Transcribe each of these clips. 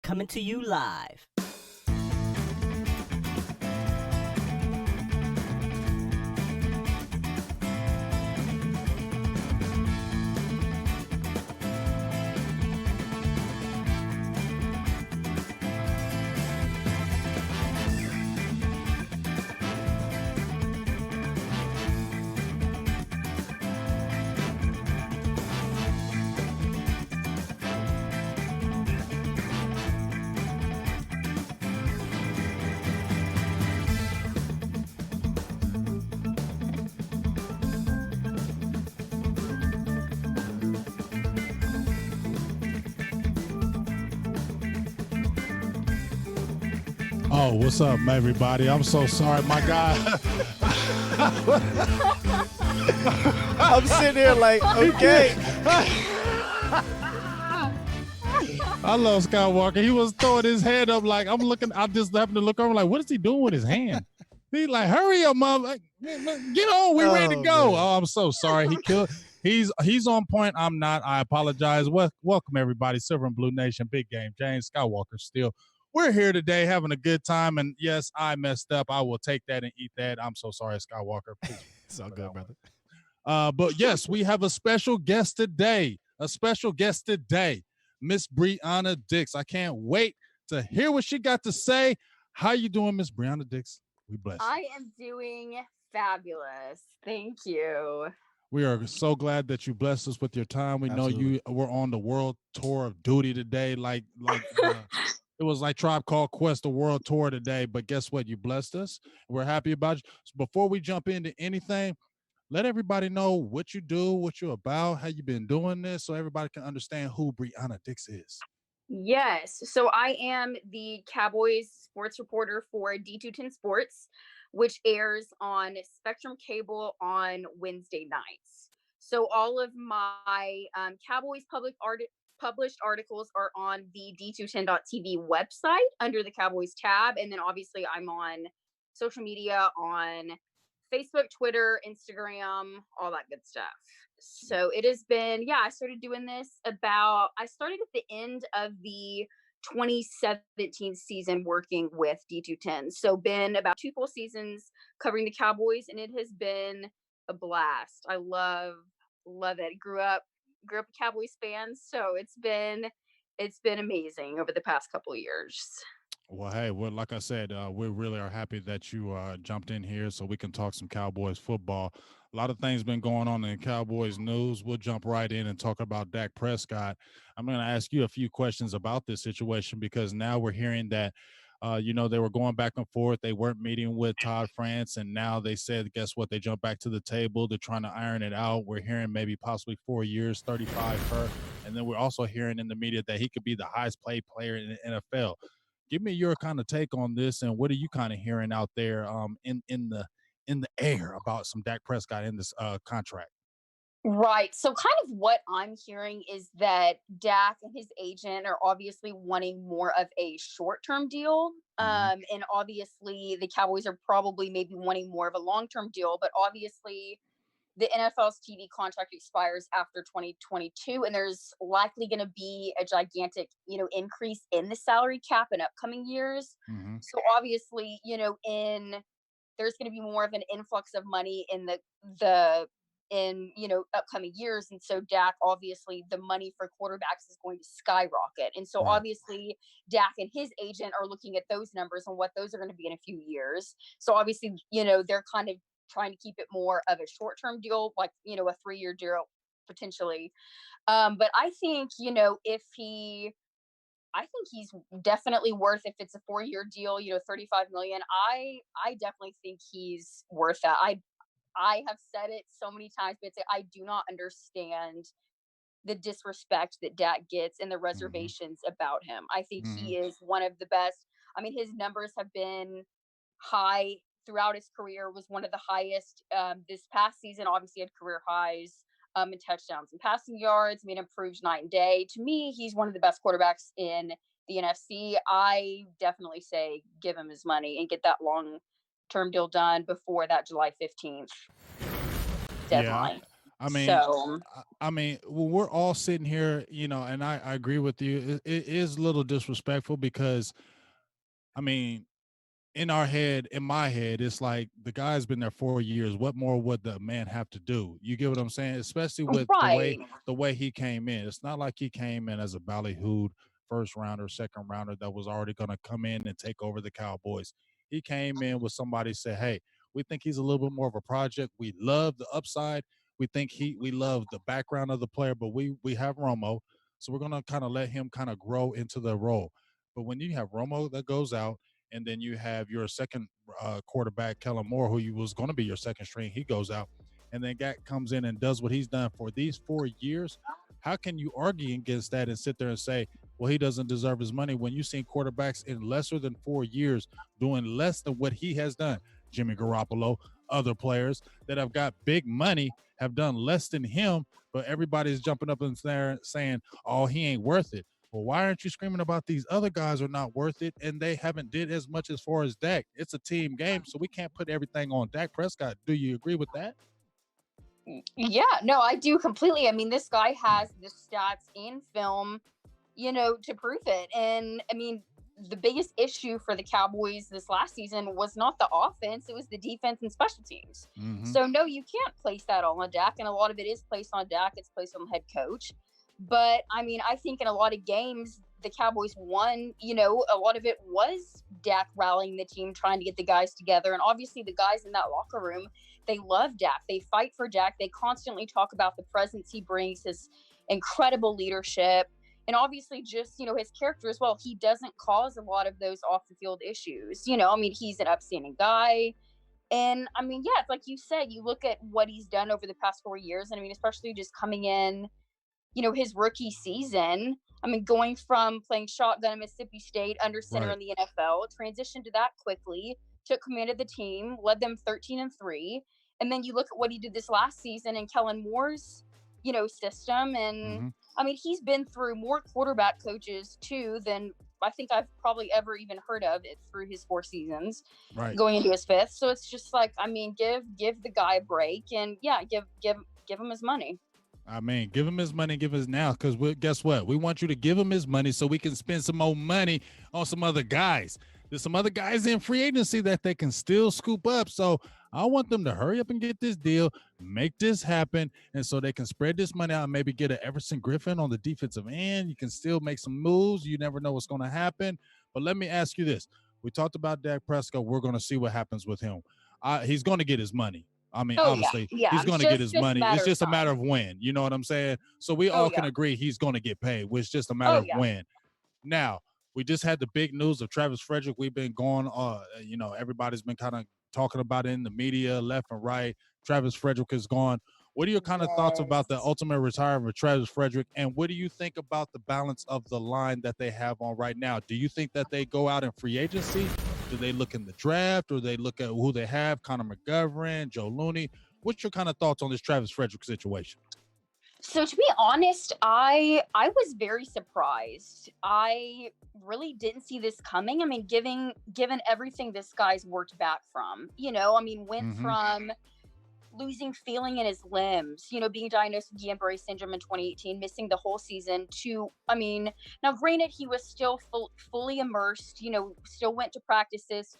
Coming to you live. Oh, what's up, everybody? I'm so sorry, my guy. I'm sitting here like, okay. I love Skywalker. He was throwing his hand up like, I'm looking, I just happened to look over like, what is he doing with his hand? He's like, hurry up, mom. Like, get on, we ready to go. Man. Oh, I'm so sorry. He's on point. I'm not. I apologize. Welcome, everybody. Silver and Blue Nation, Big Game. James Skywalker still. We're here today having a good time, and yes, I messed up. I will take that and eat that. I'm so sorry, Skywalker. Please. It's all good, brother. But yes, we have a special guest today. Miss Brianna Dix. I can't wait to hear what she got to say. How you doing, Miss Brianna Dix? We bless you. I am doing fabulous. Thank you. We are so glad that you blessed us with your time. We Absolutely. Know you were on the world tour of duty today, like it was like Tribe Called Quest, the world tour today, but guess what? You blessed us. We're happy about you. So before we jump into anything, let everybody know what you do, what you're about, how you've been doing this, so everybody can understand who Brianna Dix is. Yes. So I am the Cowboys sports reporter for D210 Sports, which airs on Spectrum Cable on Wednesday nights. So all of my Cowboys published articles are on the D210.tv website under the Cowboys tab. And then obviously I'm on social media on Facebook, Twitter, Instagram, all that good stuff. So it has been, I started doing this I started at the end of the 2017 season working with D210. So been about 2 full seasons covering the Cowboys, and it has been a blast. I love it. Grew up a Cowboys fan, so it's been amazing over the past couple of years. Well, hey, well, like I said, we really are happy that you jumped in here so we can talk some Cowboys football. A lot of things been going on in Cowboys news. We'll jump right in and talk about Dak Prescott. I'm going to ask you a few questions about this situation because now we're hearing that, they were going back and forth. They weren't meeting with Todd France, and now they said, guess what? They jumped back to the table. They're trying to iron it out. We're hearing maybe possibly 4 years, 35 per. And then we're also hearing in the media that he could be the highest paid player in the NFL. Give me your kind of take on this, and what are you kind of hearing out there in the air about some Dak Prescott in this contract? Right. So kind of what I'm hearing is that Dak and his agent are obviously wanting more of a short-term deal. Mm-hmm. And obviously the Cowboys are probably maybe wanting more of a long-term deal, but obviously the NFL's TV contract expires after 2022, and there's likely going to be a gigantic, increase in the salary cap in upcoming years. Mm-hmm. So obviously, there's going to be more of an influx of money in the upcoming years, and so Dak, obviously the money for quarterbacks is going to skyrocket, and so Right. Obviously Dak and his agent are looking at those numbers and what those are going to be in a few years. So obviously, they're kind of trying to keep it more of a short-term deal, like, a 3-year deal potentially. But I think, I think he's definitely worth, if it's a 4-year deal, 35 million. I definitely think he's worth that. I have said it so many times, but I do not understand the disrespect that Dak gets and the reservations about him. I think he is one of the best. I mean, his numbers have been high throughout his career, was one of the highest this past season. Obviously had career highs in touchdowns and passing yards. I mean, improves night and day. To me, he's one of the best quarterbacks in the NFC. I definitely say give him his money and get that long-term deal done before that July 15th deadline. Yeah, I mean, So well, we're all sitting here, and I agree with you. It is a little disrespectful because, I mean, in my head, it's like the guy's been there 4 years. What more would the man have to do? You get what I'm saying? Especially with right. the way he came in. It's not like he came in as a ballyhooed first rounder, second rounder that was already going to come in and take over the Cowboys. He came in with somebody said, "Hey, we think he's a little bit more of a project. We love the upside. We love the background of the player, but we have Romo, so we're going to kind of let him kind of grow into the role." But when you have Romo that goes out, and then you have your second quarterback, Kellen Moore, who was going to be your second string. He goes out, and then Dak comes in and does what he's done for these 4 years. How can you argue against that and sit there and say, well, he doesn't deserve his money when you've seen quarterbacks in lesser than 4 years doing less than what he has done? Jimmy Garoppolo, other players that have got big money have done less than him, but everybody's jumping up and saying, oh, he ain't worth it. Well, why aren't you screaming about these other guys are not worth it and they haven't did as much as far as Dak? It's a team game, so we can't put everything on Dak Prescott. Do you agree with that? Yeah, no, I do completely. I mean, this guy has the stats and film, to prove it. And I mean, the biggest issue for the Cowboys this last season was not the offense, it was the defense and special teams. Mm-hmm. So no, you can't place that all on Dak, and a lot of it is placed on Dak. It's placed on the head coach. But I mean, I think in a lot of games the Cowboys won, a lot of it was Dak rallying the team, trying to get the guys together. And obviously the guys in that locker room, they love Dak. They fight for Dak. They constantly talk about the presence he brings, his incredible leadership, and obviously just, his character as well. He doesn't cause a lot of those off the field issues. I mean, he's an upstanding guy. And I mean, yeah, like you said, you look at what he's done over the past 4 years. And I mean, especially just coming in, his rookie season. I mean, going from playing shotgun at Mississippi State under center Right. in the NFL, transitioned to that quickly, took command of the team, led them 13-3. And then you look at what he did this last season in Kellen Moore's, system. And I mean, he's been through more quarterback coaches too than I think I've probably ever even heard of it through his 4 seasons, Right. going into his 5th. So it's just like, I mean, give the guy a break, and yeah, give him his money. I mean, give him his money, give his now, because guess what? We want you to give him his money so we can spend some more money on some other guys. There's some other guys in free agency that they can still scoop up. So I want them to hurry up and get this deal, make this happen, and so they can spread this money out and maybe get an Everson Griffin on the defensive end. You can still make some moves. You never know what's going to happen. But let me ask you this. We talked about Dak Prescott. We're going to see what happens with him. He's going to get his money. I mean, obviously, he's going to get his money. It's just a matter of when. You know what I'm saying? So we all can agree he's going to get paid. It's just a matter of when. Now, we just had the big news of Travis Frederick. We've been going, everybody's been kind of talking about it in the media, left and right. Travis Frederick is gone. What are your kind of thoughts about the ultimate retirement of Travis Frederick? And what do you think about the balance of the line that they have on right now? Do you think that they go out in free agency? Do they look in the draft, or they look at who they have, Connor McGovern, Joe Looney? What's your kind of thoughts on this Travis Frederick situation? So to be honest, I was very surprised. I really didn't see this coming. I mean, given everything this guy's worked back from, went from losing feeling in his limbs, being diagnosed with Guillain-Barré syndrome in 2018, missing the whole season, to, now granted, he was still fully immersed, still went to practices,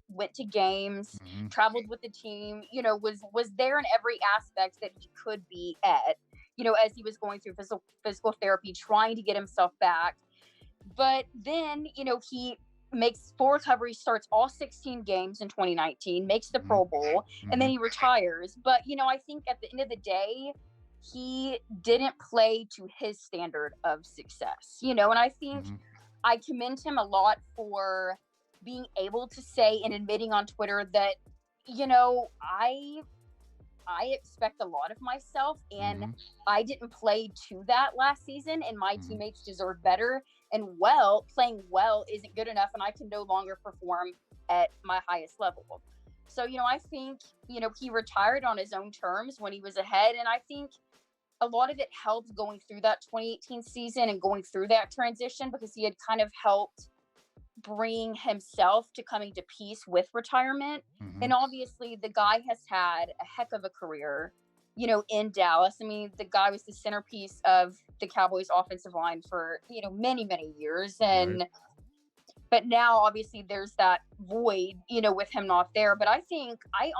went to games, traveled with the team, was there in every aspect that he could be at, as he was going through physical therapy, trying to get himself back. But then, he makes full recovery, starts all 16 games in 2019, makes the Pro Bowl, and then he retires. But, I think at the end of the day, he didn't play to his standard of success, and I think I commend him a lot for being able to say and admitting on Twitter that, I expect a lot of myself, and I didn't play to that last season, and my teammates deserve better. And playing well isn't good enough, and I can no longer perform at my highest level. So, I think, he retired on his own terms when he was ahead, and I think a lot of it helped going through that 2018 season and going through that transition, because he had kind of helped bring himself to coming to peace with retirement. And obviously the guy has had a heck of a career, in Dallas. I mean, the guy was the centerpiece of the Cowboys offensive line for, many, many years. And, but now obviously there's that void, with him not there. But I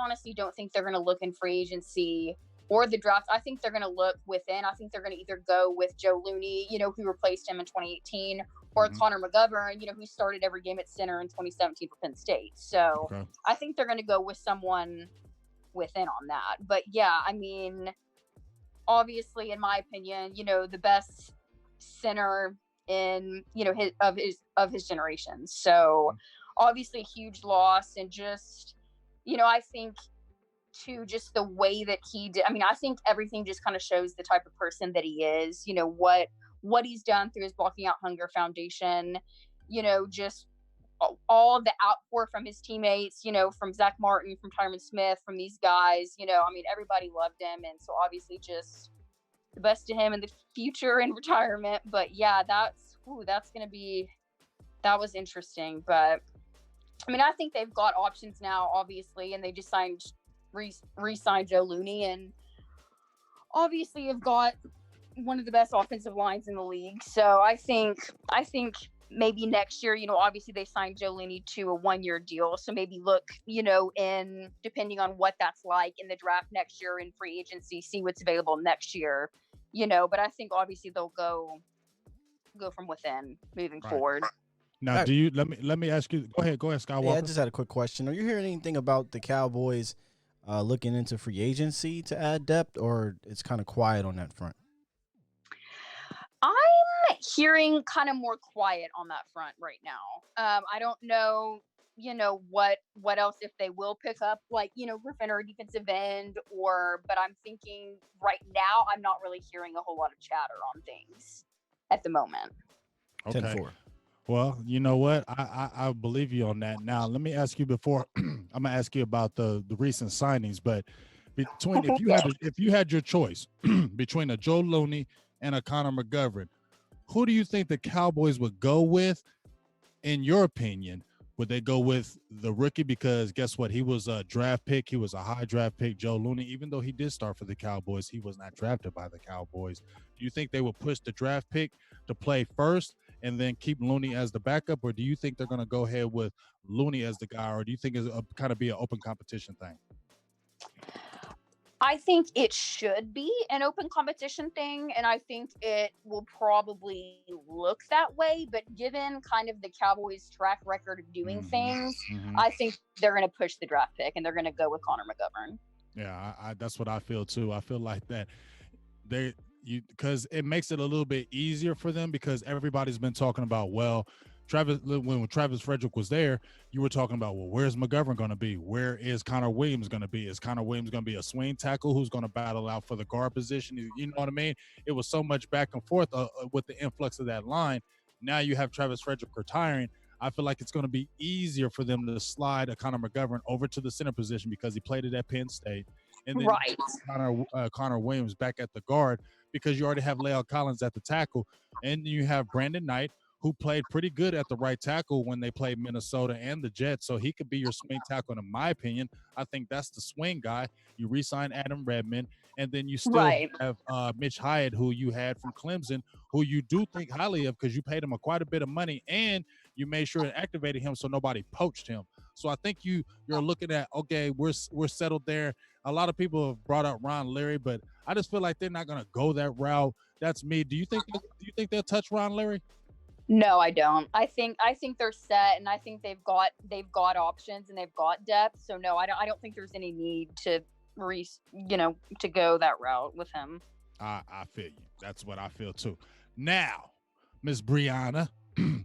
honestly don't think they're going to look in free agency or the draft. I think they're going to look within. I think they're going to either go with Joe Looney, who replaced him in 2018, or Connor McGovern, who started every game at center in 2017 for Penn State. So I think they're going to go with someone within on that. But yeah, obviously, in my opinion, the best center in, his generation. So obviously a huge loss, and just, I think too, just the way that he did. I think everything just kind of shows the type of person that he is, what he's done through his Blocking Out Hunger Foundation, just all the outpour from his teammates, from Zach Martin, from Tyron Smith, from these guys, everybody loved him. And so obviously just the best to him in the future in retirement. But yeah, that was interesting. But I think they've got options now, obviously, and they just re-signed Joe Looney, and obviously have got one of the best offensive lines in the league. So I think maybe next year, obviously they signed Joe Looney to a 1-year deal. So maybe look, in depending on what that's like in the draft next year in free agency, see what's available next year, but I think obviously they'll go from within moving forward. Now, let me ask you, go ahead, Scott Walker. Yeah, I just had a quick question. Are you hearing anything about the Cowboys looking into free agency to add depth, or it's kind of quiet on that front? I'm hearing kind of more quiet on that front right now. I don't know, what else, if they will pick up, like, Griffin or defensive end, but I'm thinking right now, I'm not really hearing a whole lot of chatter on things at the moment. Okay. 10-4. Well, you know what? I believe you on that. Now, let me ask you before I'm gonna ask you about the recent signings, but between if you had your choice between a Joe Looney and a Connor McGovern, who do you think the Cowboys would go with, in your opinion, Would they go with the rookie? Because guess what? He was a draft pick. He was a high draft pick, Joe Looney. Even though he did start for the Cowboys, he was not drafted by the Cowboys. Do you think they will push the draft pick to play first and then keep Looney as the backup? Or do you think they're going to go ahead with Looney as the guy? Or do you think it's kind of be an open competition thing? I think it should be an open competition thing, and I think it will probably look that way. But given kind of the Cowboys' track record of doing things, I think they're going to push the draft pick, and they're going to go with Connor McGovern. Yeah, that's what I feel too. I feel like that because it makes it a little bit easier for them because everybody's been talking about, well, when Travis Frederick was there, you were talking about, well, where's McGovern going to be? Where is Connor Williams going to be? Is Connor Williams going to be a swing tackle who's going to battle out for the guard position? You know what I mean? It was so much back and forth with the influx of that line. Now you have Travis Frederick retiring. I feel like it's going to be easier for them to slide a Connor McGovern over to the center position because he played it at Penn State. And then Connor Williams back at the guard because you already have La'el Collins at the tackle. And you have Brandon Knight, who played pretty good at the right tackle when they played Minnesota and the Jets. So he could be your swing tackle, in my opinion. I think that's the swing guy. You re-sign Adam Redmond, and then you still have Mitch Hyatt, who you had from Clemson, who you do think highly of because you paid him quite a bit of money, and you made sure and activated him so nobody poached him. So I think you're looking at, okay, we're settled there. A lot of people have brought up Ron Leary, but I just feel like they're not going to go that route. That's me. Do you think they'll touch Ron Leary? No, I don't. I think they're set, and I think they've got options and they've got depth. So no, I don't think there's any need to to go that route with him. I feel you. That's what I feel too. Now, Miss Brianna.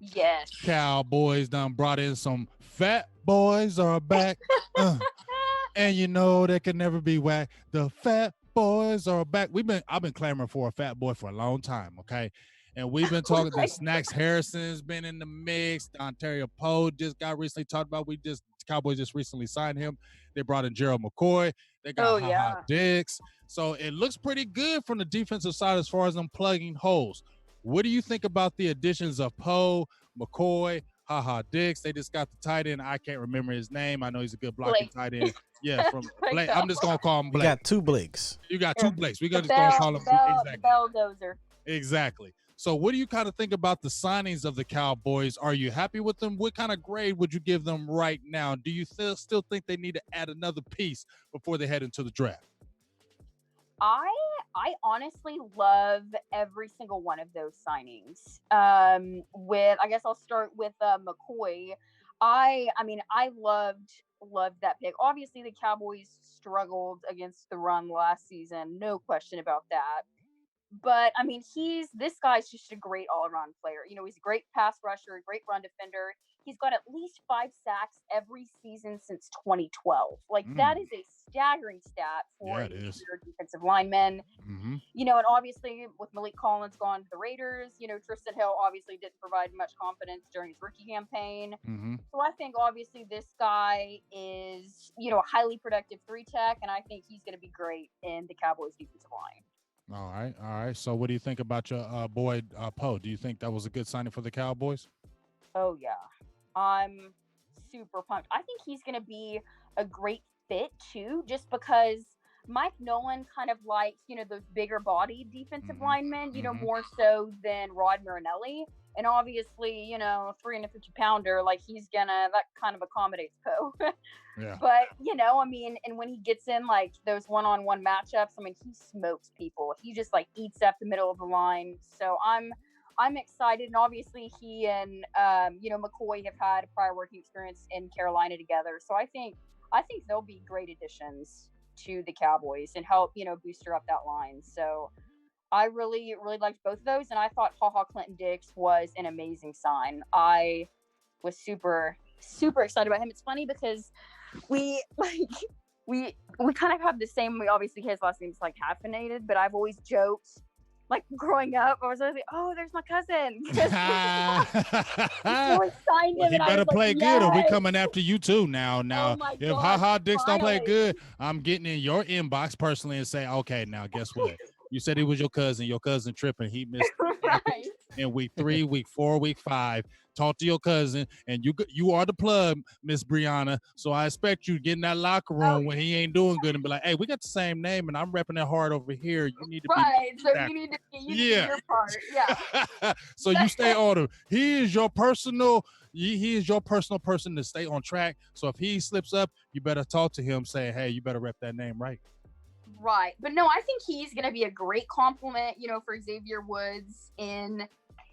Yes. Cowboys done brought in some fat boys are back. And you know they can never be whacked. The fat boys are back. I've been clamoring for a fat boy for a long time, okay? And we've been talking that Snacks Harrison's been in the mix. Ontario Poe just got recently talked about. Cowboys just recently signed him. They brought in Gerald McCoy. They got Dix. So it looks pretty good from the defensive side as far as them plugging holes. What do you think about the additions of Poe, McCoy, Dix? They just got the tight end. I can't remember his name. I know he's a good blocking tight end. Yeah, from Blake. I'm just going to call him Blake. You got two Blakes. You got two Blakes. We're just going to call him exactly. Belldozer. Exactly. So what do you kind of think about the signings of the Cowboys? Are you happy with them? What kind of grade would you give them right now? Do you still think they need to add another piece before they head into the draft? I honestly love every single one of those signings. I guess I'll start with McCoy. I loved that pick. Obviously, the Cowboys struggled against the run last season, no question about that. But I mean, this guy's just a great all-around player. You know, he's a great pass rusher, a great run defender. He's got at least 5 sacks every season since 2012. That is a staggering stat for a defensive lineman. Mm-hmm. You know, and obviously with Malik Collins gone to the Raiders, you know, Tristan Hill obviously didn't provide much confidence during his rookie campaign. Mm-hmm. So I think obviously this guy is, you know, a highly productive 3-tech, and I think he's going to be great in the Cowboys defensive line. All right. So what do you think about your boy Poe? Do you think that was a good signing for the Cowboys? Oh, yeah. I'm super pumped. I think he's going to be a great fit, too, just because Mike Nolan kind of likes, you know, those bigger body defensive linemen, you know, more so than Rod Marinelli. And obviously, you know, 350-pounder, that kind of accommodates Poe. Yeah. But, you know, I mean, and when he gets in, those one-on-one matchups, I mean, he smokes people. He just, eats up the middle of the line. So I'm excited. And obviously he and, McCoy have had a prior working experience in Carolina together. So I think they'll be great additions to the Cowboys and help, you know, booster up that line. So I really, really liked both of those, and I thought Clinton Dix was an amazing sign. I was super, super excited about him. It's funny because we kind of have the same. Obviously, his last name's hyphenated, but I've always joked, growing up, I was always like, "Oh, there's my cousin." So signed him, he better play good, or we coming after you too. Now, oh if Dix don't play good, I'm getting in your inbox personally and say, "Okay, now guess what? You said he was your cousin. Your cousin tripping. He missed Right. in week 3, week 4, week 5. Talk to your cousin, and you are the plug, Miss Brianna. So I expect you to get in that locker room when he ain't doing good and be like, hey, we got the same name, and I'm repping it hard over here. You need to be Right. So back. you need to do your part. Yeah. So you stay on him. He is your personal person to stay on track. So if he slips up, you better talk to him, saying, hey, you better rep that name right. Right. But no, I think he's going to be a great compliment, for Xavier Woods in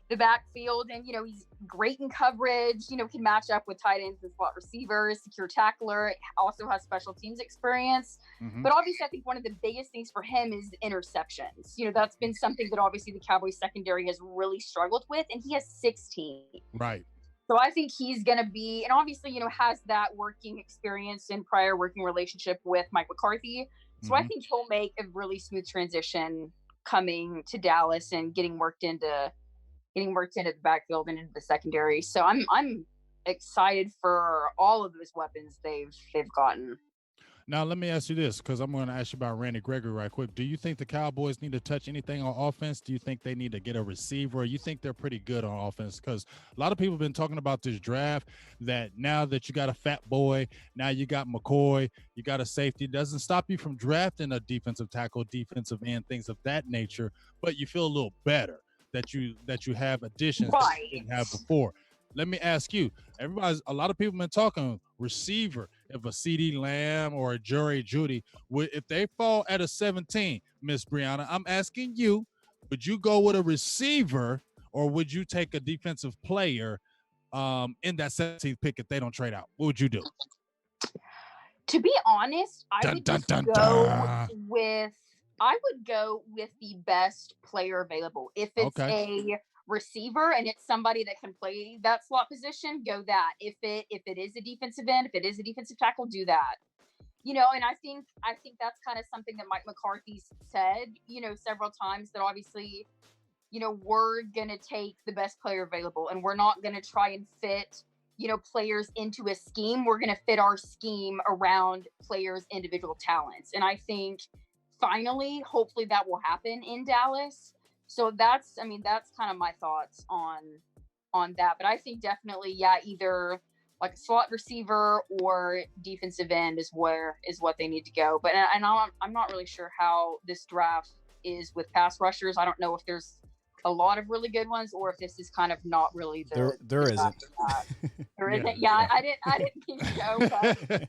the backfield. And, he's great in coverage, can match up with tight ends and slot receivers, secure tackler, also has special teams experience. Mm-hmm. But obviously, I think one of the biggest things for him is interceptions. That's been something that obviously the Cowboys secondary has really struggled with, and he has 16. Right. So I think he's going to be, and obviously, has that working experience and prior working relationship with Mike McCarthy. So I think he'll make a really smooth transition coming to Dallas and getting worked into the backfield and into the secondary. So I'm excited for all of those weapons they've gotten. Now, let me ask you this, because I'm going to ask you about Randy Gregory right quick. Do you think the Cowboys need to touch anything on offense? Do you think they need to get a receiver? Or you think they're pretty good on offense? Because a lot of people have been talking about this draft, that now that you got a fat boy, now you got McCoy, you got a safety. It doesn't stop you from drafting a defensive tackle, defensive end, things of that nature, but you feel a little better that you have additions that you didn't have before. Let me ask you, a lot of people have been talking receiver, if a CD Lamb or a Jerry Judy, if they fall at a 17, Miss Brianna, I'm asking you, would you go with a receiver or would you take a defensive player in that 17th pick if they don't trade out? What would you do? To be honest, I would go with the best player available. If it's a receiver and it's somebody that can play that slot position, go that. If it is a defensive end, if it is a defensive tackle, do that. And I think that's kind of something that Mike McCarthy said, several times, that obviously, we're gonna take the best player available and we're not gonna try and fit, players into a scheme. We're gonna fit our scheme around players' individual talents. And I think finally, hopefully that will happen in Dallas. So that's kind of my thoughts on that. But I think definitely, either like a slot receiver or defensive end is what they need to go. But I'm not really sure how this draft is with pass rushers. I don't know if there's a lot of really good ones or if this is kind of not really there isn't. There isn't. Yeah, I didn't think so. But,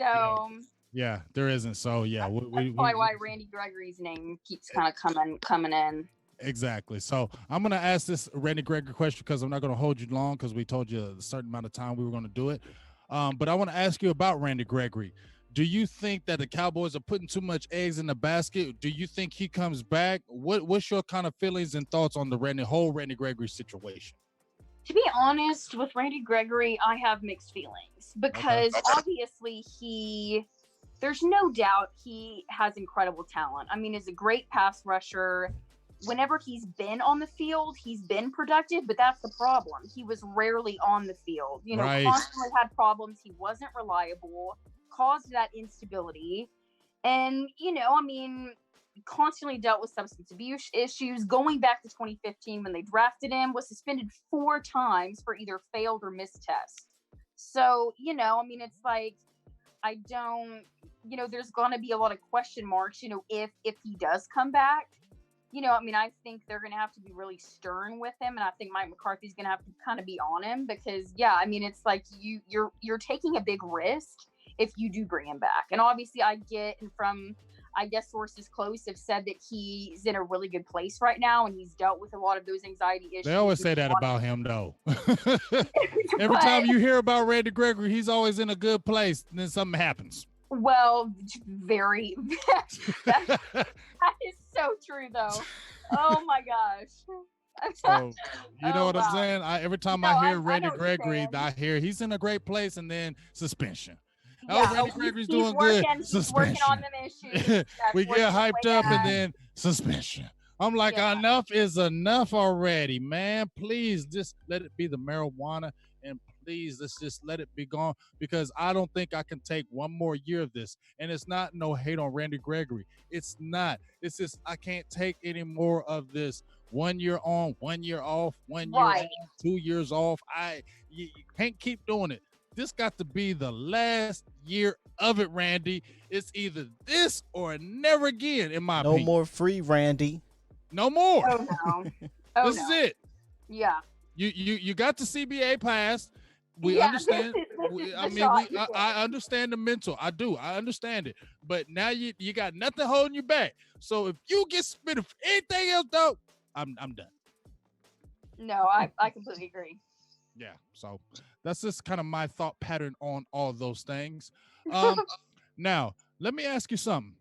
so. Yeah, there isn't. So yeah, that's probably why Randy Gregory's name keeps kind of coming in. Exactly. So I'm going to ask this Randy Gregory question because I'm not going to hold you long because we told you a certain amount of time we were going to do it. But I want to ask you about Randy Gregory. Do you think that the Cowboys are putting too much eggs in the basket? Do you think he comes back? What's your kind of feelings and thoughts on the whole Randy Gregory situation? To be honest, with Randy Gregory, I have mixed feelings because obviously there's no doubt he has incredible talent. I mean, he's a great pass rusher. Whenever he's been on the field, he's been productive, but that's the problem. He was rarely on the field. Constantly had problems. He wasn't reliable, caused that instability. And, constantly dealt with substance abuse issues. Going back to 2015 when they drafted him, was suspended 4 times for either failed or missed tests. So, it's like, I don't, there's going to be a lot of question marks, if he does come back. I think they're going to have to be really stern with him. And I think Mike McCarthy's going to have to kind of be on him because, it's like you're taking a big risk if you do bring him back. And obviously I guess sources close have said that he's in a really good place right now and he's dealt with a lot of those anxiety issues. They always say that about him, though. Every time you hear about Randy Gregory, he's always in a good place and then something happens. Well, that is so true, though. Oh my gosh. So, you know what I'm saying? Every time I hear Randy Gregory, I hear he's in a great place and then suspension. Randy Gregory's doing good. Suspension. Working on them issues. We get hyped up and then suspension. I'm like, enough is enough already, man. Please just let it be the marijuana and please, let's just let it be gone because I don't think I can take one more year of this. And it's not no hate on Randy Gregory. It's not. It's just I can't take any more of this 1 year on, 1 year off, 1 year Right. on, 2 years off. You can't keep doing it. This got to be the last year of it, Randy. It's either this or never again, in my No opinion. more free Randy. No more. Oh no. Oh This no. is it. Yeah. You got the CBA passed. We Yeah, understand. this is I the mean, shot. I understand the mental. I do. I understand it. But now you got nothing holding you back. So if you get spit for anything else, though, I'm done. No, I completely agree. Yeah. So that's just kind of my thought pattern on all those things. Now let me ask you something.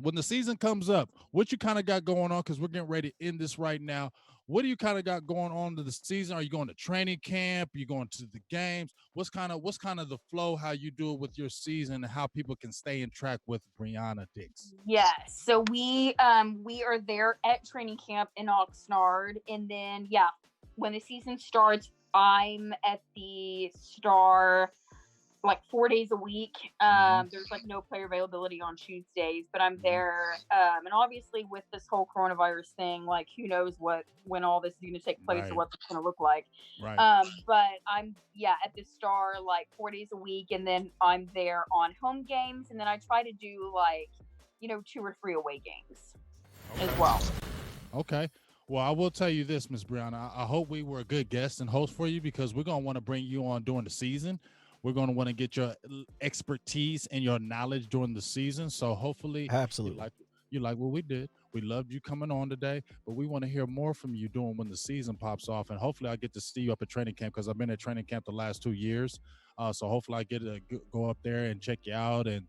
When the season comes up, what you kind of got going on? Because we're getting ready to end this right now. What do you kind of got going on to the season? Are you going to training camp? Are you going to the games? What's kind of the flow? How you do it with your season, and how people can stay in track with Brianna Dix? Yes. So we are there at training camp in Oxnard, and then when the season starts, I'm at the Star like 4 days a week. There's like no player availability on Tuesdays, but I'm there. And obviously with this whole coronavirus thing, like who knows when all this is going to take place or what it's going to look like. Right. But I'm at the Star like 4 days a week, and then I'm there on home games, and then I try to do like 2 or 3 away games as well. Okay. Well, I will tell you this, Miss Brianna. I hope we were a good guest and host for you, because we're going to want to bring you on during the season. We're going to want to get your expertise and your knowledge during the season. So hopefully Absolutely. you like what we did. We loved you coming on today, but we want to hear more from you doing when the season pops off. And hopefully I get to see you up at training camp, because I've been at training camp the last 2 years. So hopefully I get to go up there and check you out and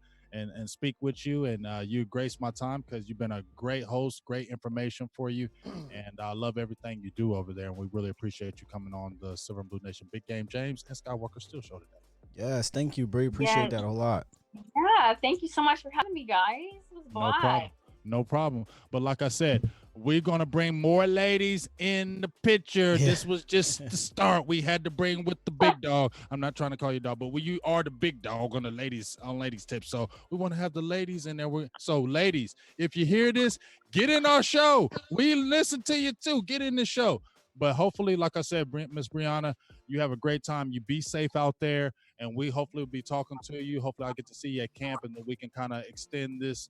speak with you. And you grace my time, because you've been a great host, great information for you. And I love everything you do over there. And we really appreciate you coming on the Silver and Blue Nation Big Game James and Skywalker Steel Show today. Yes, thank you, Bree. Appreciate that a lot. Yeah, thank you so much for having me, guys. It was a blast. No problem. But like I said, we're going to bring more ladies in the picture. Yeah. This was just the start. We had to bring with the big dog. I'm not trying to call you dog, but you are the big dog on ladies tips. So we want to have the ladies in there. So ladies, if you hear this, get in our show. We listen to you too. Get in the show. But hopefully, like I said, Miss Brianna, you have a great time. You be safe out there, and we hopefully will be talking to you. Hopefully I get to see you at camp, and then we can kind of extend this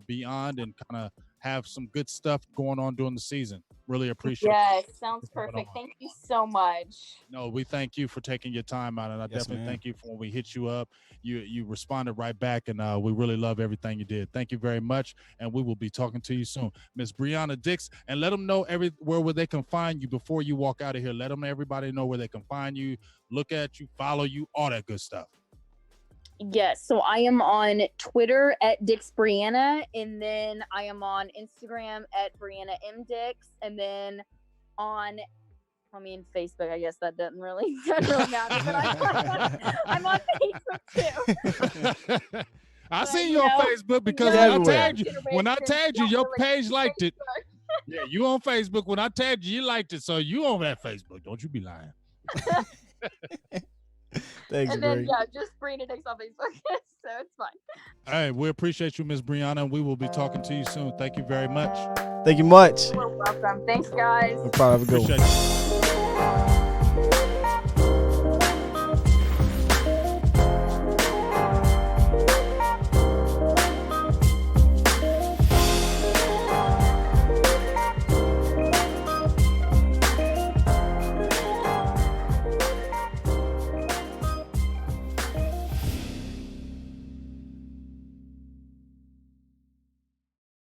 beyond and kind of have some good stuff going on during the season. Really appreciate it. Yes, sounds perfect. Thank you so much. No, we thank you for taking your time out, and I definitely thank you for when we hit you up. You responded right back, and we really love everything you did. Thank you very much, and we will be talking to you soon. Miss Brianna Dix, and let them know everywhere where they can find you before you walk out of here. Let them everybody know where they can find you, look at you, follow you, all that good stuff. Yes, so I am on Twitter at Dix Brianna, and then I am on Instagram at Brianna M Dix, and then on Facebook. I guess that doesn't really matter, but I'm on Facebook too. I seen you on Facebook because when I tagged you, your page liked it. Yeah, you on Facebook. When I tagged you, you liked it. So you on that Facebook. Don't you be lying. Thanks, and then just Brianna Dix on Facebook. So it's fine. All right, we appreciate you, Miss Brianna, and we will be talking to you soon. Thank you very much. Thank you much. You're welcome. Thanks, guys. No problem. Have a good one. Appreciate you.